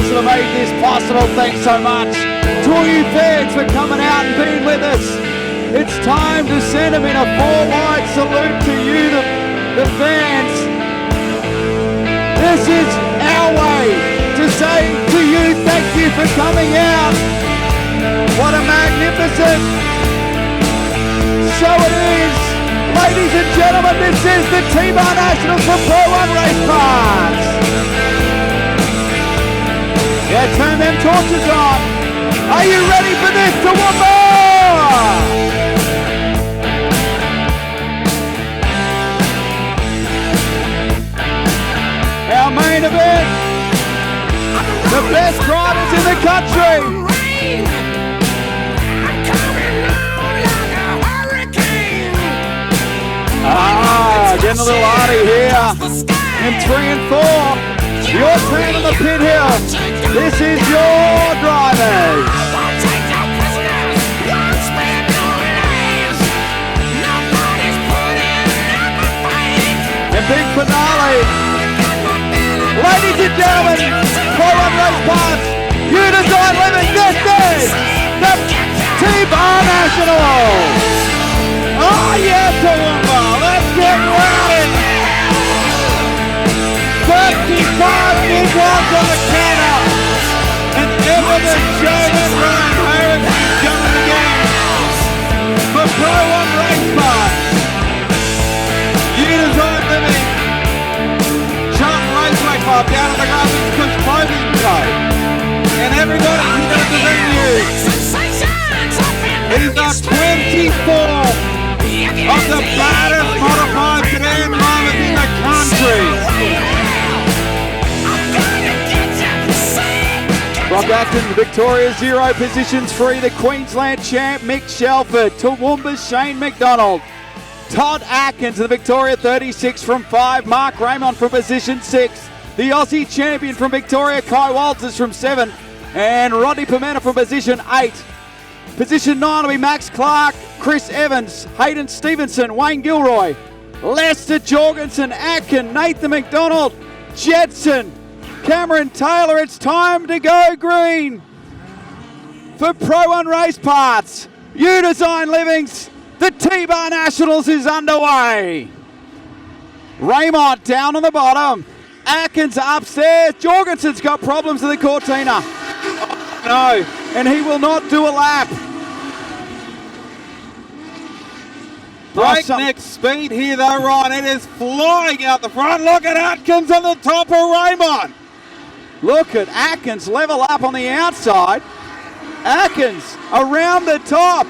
Nationals that have made this possible. Thanks so much to all you fans for coming out and being with us. It's time to send them in a 4-wide salute to you, the fans. This is our way to say to you, thank you for coming out. What a magnificent show it is. Ladies and gentlemen, this is the T-Bar Nationals for Pro 1 Race Parts. Yeah, turn them torches on. Are you ready for this, Toowoomba? Our main event, the best drivers in the country. Getting a little arty here in 3 and 4. Your team on the pit hill. This is your drivers. And big finale. Ladies and gentlemen, Pro 1 Race Parts, you design living. This is the T-Bar Nationals. Oh yeah, Toowoomba, let's get rowdy. 35 newcomers on the counter. And ever the showman Ryan Harris is coming again for Pro 1 Race Parts. You design living. Chuck Raceway Club down at the Graphics Push Clothing Co. And everybody who does the venue. He's got 24 of the baddest modified sedan drivers in the country. Brock Atkins, Victoria 0, positions 3, the Queensland champ Mick Shelford, Toowoomba's Shane McDonald, Todd Atkins, the Victoria 36 from 5, Mark Raymond from position 6, the Aussie champion from Victoria, Kai Walters from 7, and Rodney Pimenta from position 8. Position 9 will be Max Clark, Chris Evans, Hayden Stevenson, Wayne Gilroy, Lester Jorgensen, Atkin, Nathan McDonald, Jetson, Cameron Taylor. It's time to go green for Pro 1 Race Parts. You design livings. The T-Bar Nationals is underway. Raymond down on the bottom. Atkins upstairs. Jorgensen's got problems with the Cortina. Oh, no, and he will not do a lap. Breakneck speed here though, Ryan. It is flying out the front. Look at Atkins on the top of Raymond. Look at Atkins level up on the outside. Atkins around the top.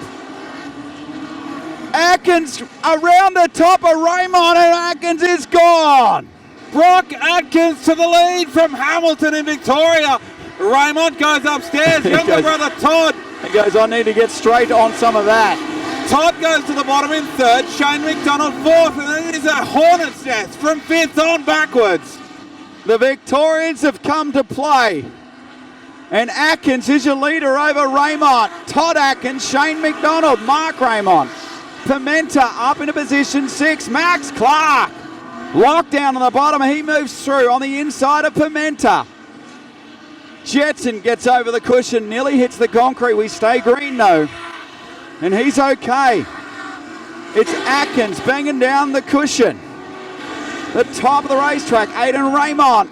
Atkins around the top of Raymond, and Atkins is gone. Brock Atkins to the lead from Hamilton in Victoria. Raymond goes upstairs. Younger brother Todd. He goes, I need to get straight on some of that. Todd goes to the bottom in 3rd, Shane McDonald 4th, and then it is a hornet's nest from 5th on backwards. The Victorians have come to play. And Atkins is your leader over Raymond. Todd Atkins, Shane McDonald, Mark Raymond. Pimenta up into position 6. Max Clark. Lockdown on the bottom. He moves through on the inside of Pimenta. Jetson gets over the cushion, nearly hits the concrete. We stay green though. And he's okay. It's Atkins banging down the cushion. The top of the racetrack, Aiden Raymond.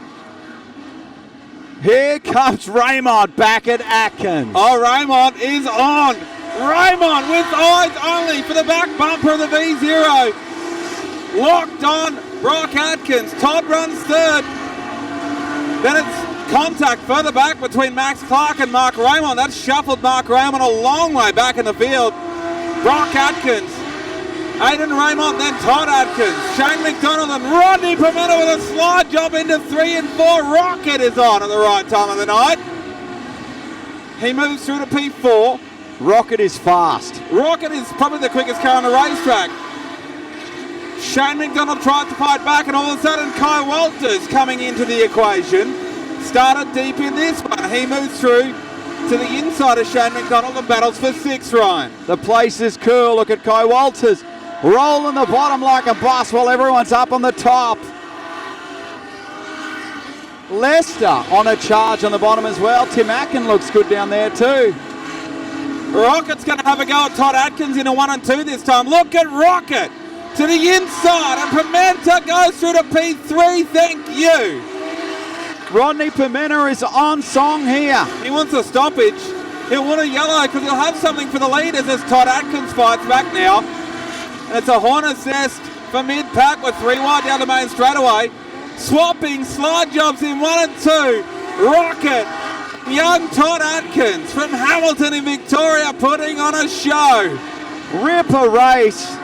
Here comes Raymond back at Atkins. Oh, Raymond is on. Raymond with eyes only for the back bumper of the V0. Locked on Brock Atkins. Todd runs 3rd. Then it's contact further back between Max Clark and Mark Raymond. That shuffled Mark Raymond a long way back in the field. Brock Atkins, Aiden Raymond, then Todd Atkins, Shane McDonald and Rodney Pimenta with a slide job into 3 and 4. Rocket is on at the right time of the night. He moves through to P4. Rocket is fast. Rocket is probably the quickest car on the racetrack. Shane McDonald tried to fight back, and all of a sudden Kai Walters coming into the equation. Started deep in this one. He moves through to the inside of Shane McDonald and battles for 6, Ryan. The place is cool. Look at Kai Walters rolling the bottom like a bus while everyone's up on the top. Leicester on a charge on the bottom as well. Tim Atkin looks good down there too. Rocket's going to have a go at Todd Atkins in a 1 and 2 this time. Look at Rocket to the inside, and Pimenta goes through to P3. Thank you. Rodney Pimenta is on song here. He wants a stoppage. He'll want a yellow because he'll have something for the leaders as Todd Atkins fights back now. And it's a hornet's nest for mid-pack with 3 wide down the main straightaway. Swapping slide jobs in 1 and 2. Rocket, young Todd Atkins from Hamilton in Victoria putting on a show. Ripper race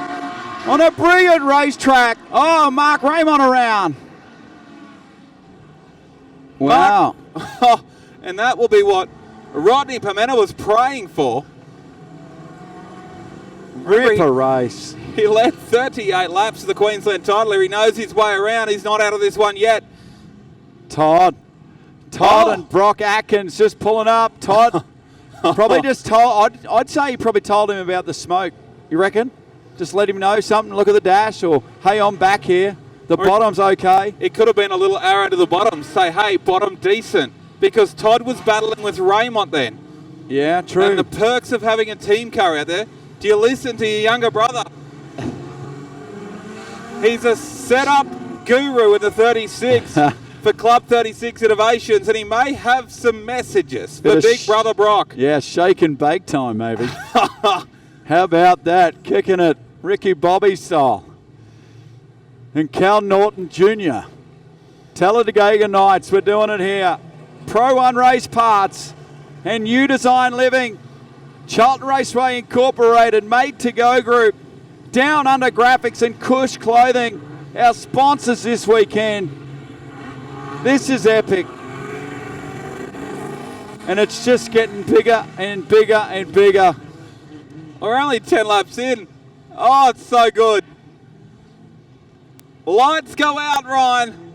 on a brilliant racetrack. Oh, Mark Raymond around. Wow. And that will be what Rodney Pimenta was praying for. Ripper race. He led 38 laps of the Queensland title. He knows his way around. He's not out of this one yet. Todd and Brock Atkins just pulling up. Todd probably just told, I'd say he probably told him about the smoke. You reckon? Just let him know something, look at the dash, or hey, I'm back here. The bottom's okay. It could have been a little arrow to the bottom. Say, hey, bottom decent. Because Todd was battling with Raymond then. Yeah, true. And the perks of having a team car out there. Do you listen to your younger brother? He's a setup guru in the 36 for Club 36 Innovations, and he may have some messages for Big Brother Brock. Yeah, shake and bake time, maybe. How about that? Kicking it Ricky Bobby style. And Cal Norton Jr. Talladega Nights, we're doing it here. Pro One Race Parts and New Design Living. Charlton Raceway Incorporated, Made to Go Group. Down Under Graphics and Cush Clothing, our sponsors this weekend. This is epic. And it's just getting bigger and bigger and bigger. We're only 10 laps in. Oh, it's so good. Lights go out, Ryan.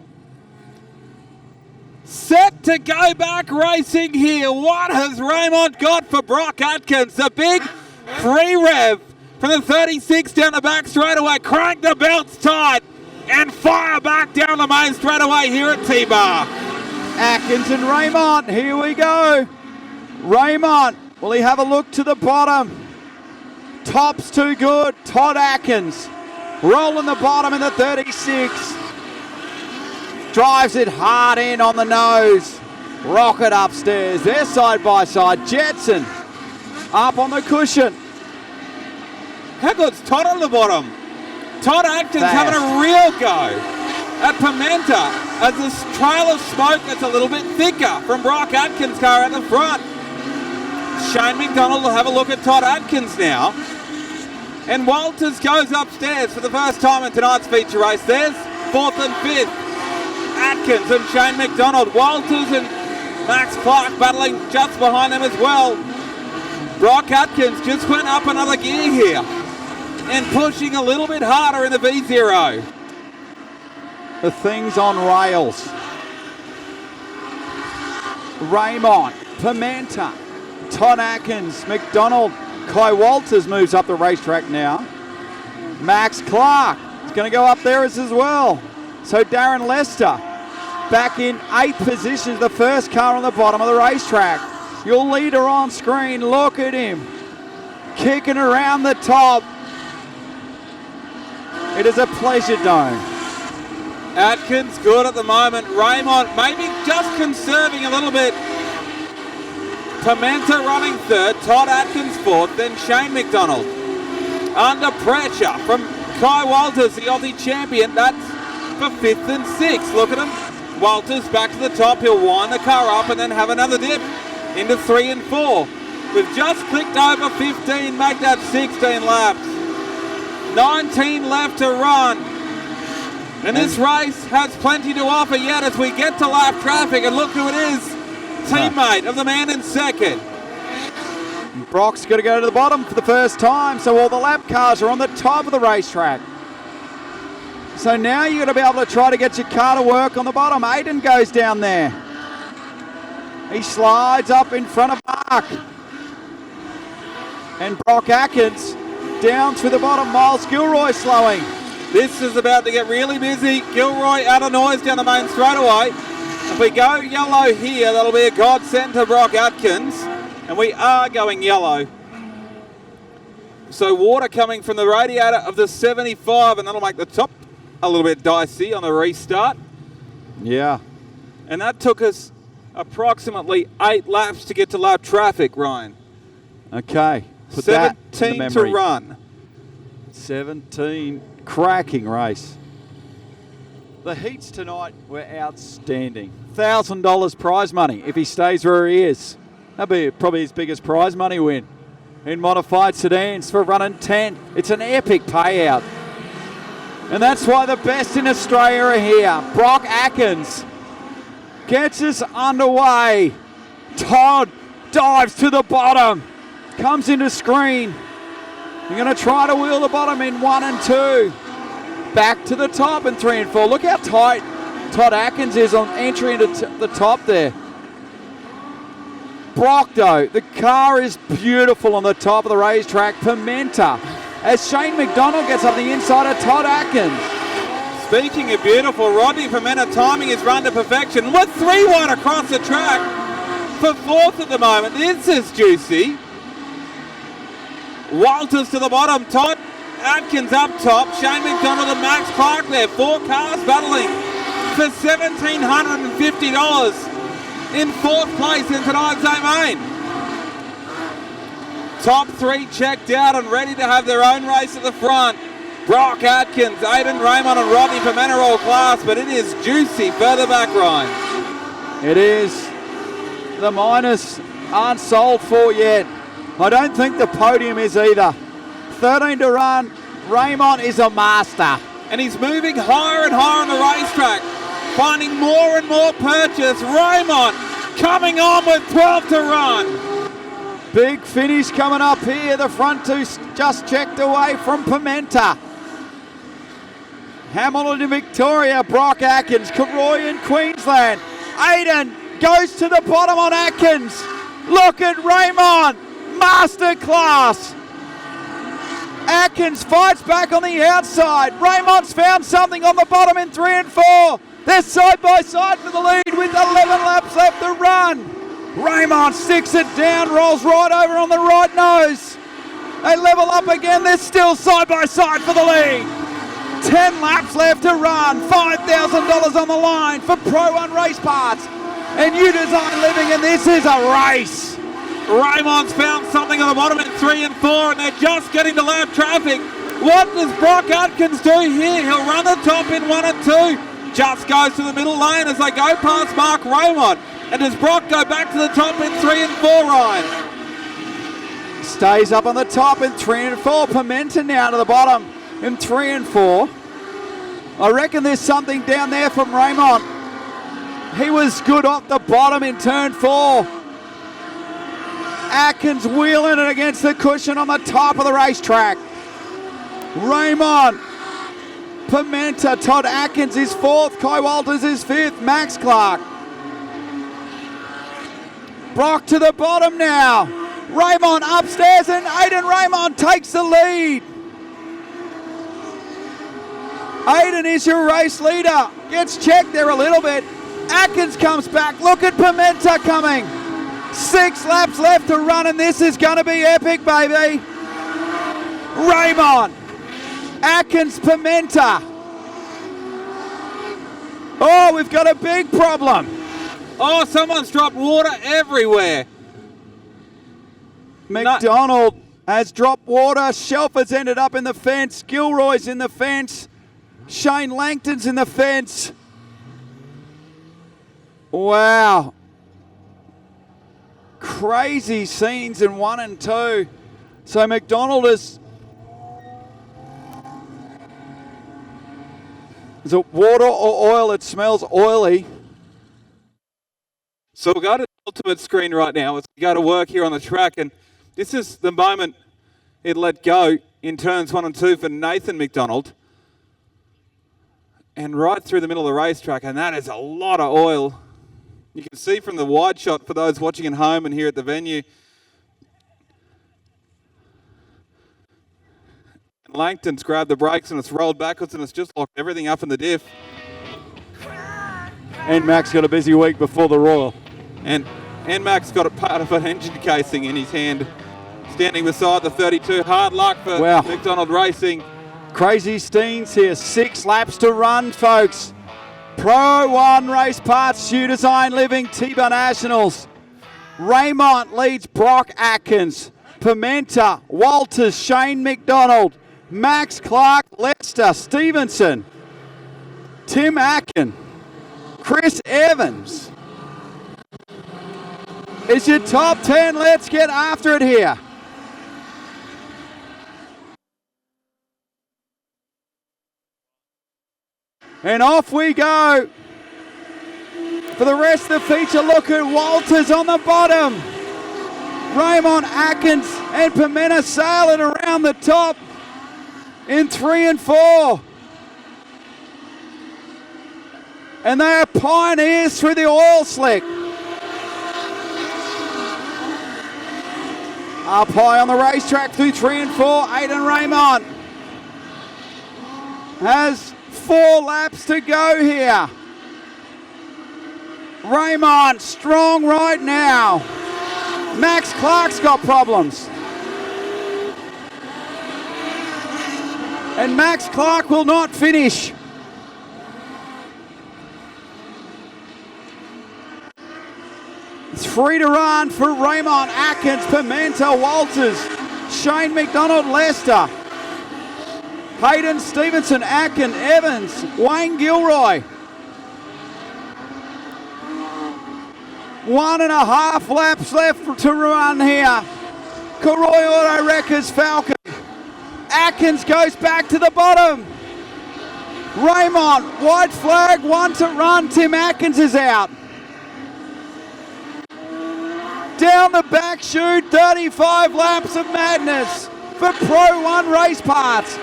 Set to go back racing here. What has Raymond got for Brock Atkins? The big free rev from the 36 down the back straightaway. Crank the belts tight and fire back down the main straightaway here at T-Bar. Atkins and Raymond, here we go. Raymond, will he have a look to the bottom? Top's too good. Todd Atkins rolling the bottom in the 36. Drives it hard in on the nose. Rocket upstairs. They're side by side. Jetson up on the cushion. How good's Todd on the bottom? Todd Atkins having a real go at Pimenta as this trail of smoke gets a little bit thicker from Brock Atkins' car at the front. Shane McDonald will have a look at Todd Atkins now. And Walters goes upstairs for the first time in tonight's feature race. There's 4th and 5th. Atkins and Shane McDonald. Walters and Max Clark battling just behind them as well. Brock Atkins just went up another gear here and pushing a little bit harder in the V0. The thing's on rails. Raymond, Pimenta, Todd Atkins, McDonald, Kai Walters moves up the racetrack now. Max Clark is going to go up there as well. So Darren Lester back in 8th position, the first car on the bottom of the racetrack. Your leader on screen, look at him. Kicking around the top. It is a pleasure dome. Atkins good at the moment. Raymond maybe just conserving a little bit. Pimenta running 3rd, Todd Atkins 4th, then Shane McDonald. Under pressure from Kai Walters, the Aussie champion. That's for 5th and 6th. Look at him. Walters back to the top. He'll wind the car up and then have another dip into 3 and 4. We've just clicked over 15, make that 16 laps. 19 left to run. And this race has plenty to offer yet as we get to lap traffic. And look who it is. Teammate of the man in 2nd. Brock's got to go to the bottom for the first time, so all the lap cars are on the top of the racetrack. So now you've got to be able to try to get your car to work on the bottom. Aiden goes down there. He slides up in front of Mark. And Brock Atkins down through the bottom. Miles Gilroy slowing. This is about to get really busy. Gilroy out of noise down the main straightaway. If we go yellow here, that'll be a godsend to Brock Atkins. And we are going yellow. So water coming from the radiator of the 75, and that'll make the top a little bit dicey on the restart. Yeah. And that took us approximately 8 laps to get to lap traffic, Ryan. Okay. Put 17 to run. 17. Cracking race. The heats tonight were outstanding. $1,000 prize money if he stays where he is. That'd be probably his biggest prize money win. In modified sedans for running 10. It's an epic payout. And that's why the best in Australia are here. Brock Atkins gets us underway. Todd dives to the bottom. Comes into screen. You're going to try to wheel the bottom in 1 and 2. Back to the top in 3 and 4. Look how tight Todd Atkins is on entry into the top there. Brock, though, the car is beautiful on the top of the racetrack. Pimenta, as Shane McDonald gets up the inside of Todd Atkins. Speaking of beautiful, Rodney Pimenta timing his run to perfection with 3 wide across the track for 4th at the moment. This is juicy. Walters to the bottom, Todd Atkins up top, Shane McDonald and Max Clark there. 4 cars battling for $1,750 in 4th place in tonight's A-Main. Top 3 checked out and ready to have their own race at the front. Brock Atkins, Aiden Raymond and Rodney Pimenta all class, but it is juicy further back, Ryan. It is. The minors aren't sold for yet. I don't think the podium is either. 13 to run. Raymond is a master. And he's moving higher and higher on the racetrack, finding more and more purchase. Raymond coming on with 12 to run. Big finish coming up here. The front 2 just checked away from Pimenta. Hamilton in Victoria. Brock Atkins. Karoy in Queensland. Aiden goes to the bottom on Atkins. Look at Raymond. Masterclass. Atkins fights back on the outside. Raymond's found something on the bottom in 3 and 4. They're side by side for the lead with 11 laps left to run. Raymond sticks it down, rolls right over on the right nose. They level up again. They're still side by side for the lead. 10 laps left to run. $5,000 on the line for Pro 1 race parts. And you design living, and this is a race. Raymond's found something on the bottom in 3 and 4, and they're just getting to lap traffic. What does Brock Atkins do here? He'll run the top in 1 and 2. Just goes to the middle lane as they go past Mark Raymond. And does Brock go back to the top in 3 and 4, Ryan? Stays up on the top in 3 and 4. Pimenta now to the bottom in 3 and 4. I reckon there's something down there from Raymond. He was good off the bottom in turn 4. Atkins wheeling it against the cushion on the top of the racetrack. Raymond, Pimenta, Todd Atkins is 4th, Kai Walters is 5th, Max Clark. Brock to the bottom now. Raymond upstairs and Aiden Raymond takes the lead. Aiden is your race leader. Gets checked there a little bit. Atkins comes back. Look at Pimenta coming. 6 laps left to run, and this is going to be epic, baby. Raymond, Atkins, Pimenta. Oh, we've got a big problem. Oh, someone's dropped water everywhere. McDonald has dropped water. Shelford's ended up in the fence. Gilroy's in the fence. Shane Langton's in the fence. Wow. Crazy scenes in 1 and 2. So McDonald is it water or oil? It smells oily. So we'll go to the ultimate screen right now as we go to work here on the track, and this is the moment it let go in turns 1 and 2 for Nathan McDonald. And right through the middle of the racetrack, and that is a lot of oil. You can see from the wide shot for those watching at home and here at the venue. Langton's grabbed the brakes and it's rolled backwards and it's just locked everything up in the diff. And Max got a busy week before the Royal. And Max got a part of an engine casing in his hand. Standing beside the 32. Hard luck for McDonald Racing. Crazy Steens here. 6 laps to run, folks. Pro 1 race parts, Shoe Design Living, T-Bar Nationals. Raymond leads Brock Atkins. Pimenta, Walters, Shane McDonald. Max Clark, Lester, Stevenson. Tim Akin. Chris Evans. It's your top 10. Let's get after it here. And off we go. For the rest of the feature, look at Walters on the bottom. Raymond, Atkins and Pimenta sailing around the top in 3 and 4. And they are pioneers through the oil slick. Up high on the racetrack through 3 and 4, Aidan Raymond has 4 laps to go here. Raymond strong right now. Max Clark's got problems. And Max Clark will not finish. It's free to run for Raymond, Atkins, Pimenta, Walters, Shane McDonald, Lester, Hayden Stevenson, Atkin, Evans, Wayne Gilroy. 1.5 laps left to run here. Karoy Auto Wreckers, Falcon. Atkins goes back to the bottom. Raymond, white flag, 1 to run. Tim Atkins is out. Down the back chute, 35 laps of madness for Pro 1 race parts.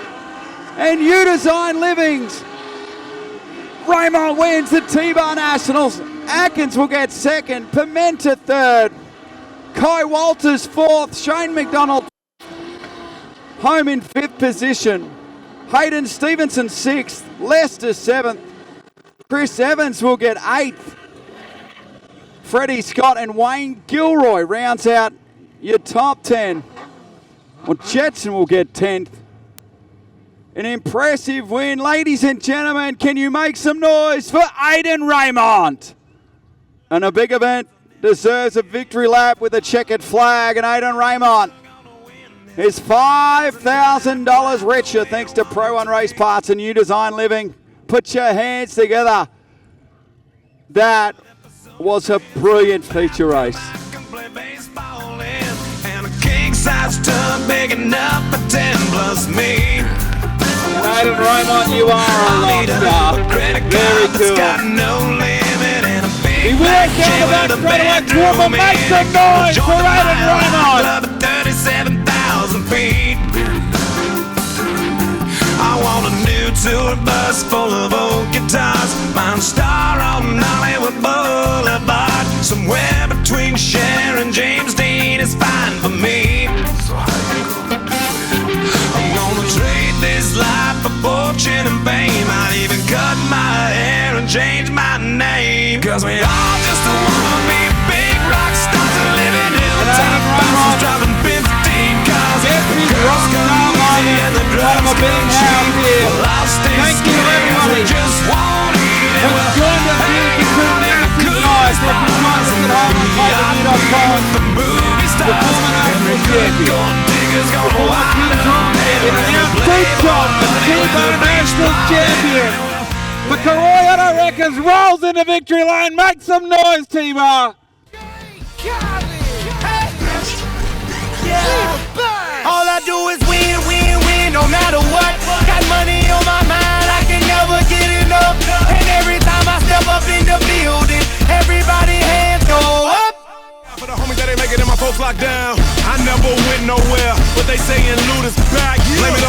And U Design Livings. Raymond wins the T-Bar Nationals. Atkins will get second. Pimenta third. Kai Walters fourth. Shane McDonald home in 5th position. Hayden Stevenson 6th. Lester 7th. Chris Evans will get 8th. Freddie Scott and Wayne Gilroy rounds out your top 10. Well, Jetson will get 10th. An impressive win. Ladies and gentlemen, can you make some noise for Aidan Raymond? And a big event deserves a victory lap with a checkered flag. And Aidan Raymond is $5,000 richer thanks to Pro 1 Race Parts and U Design Living. Put your hands together. That was a brilliant feature race. Size tub big enough for 10 plus me. Aidan Raymond, you are a rock star. Very cool. No limit and a big he worked down the back straight away. Toowoomba, make some noise for Aidan Raymond. 37,000 feet. I want a new tour bus full of old guitars. Mine star on Hollywood Boulevard. Somewhere between Cher and James Dean is fine for me. I'm gonna trade this life for fortune and fame. I'd even cut my hair and change my name. Cause we all just wanna be big rock stars and live in hilltop houses driving 15 cars. Girls come easy and the drugs come cheap. Well, I'll stay skinny, just won't eat it. Well, the movie stars and the good gold diggers gonna wind up. T-Bar National Champion. The Karoy Auto Wreckers rolls into victory lane. Make some noise, T-Bar. All I do is win, win, win, no matter what. Got money on my mind, I can never get enough. And every time I step up in the building, everybody hands go up. For the homies that ain't making it, my folks locked down. I never went nowhere, but they saying loot is back. Blame it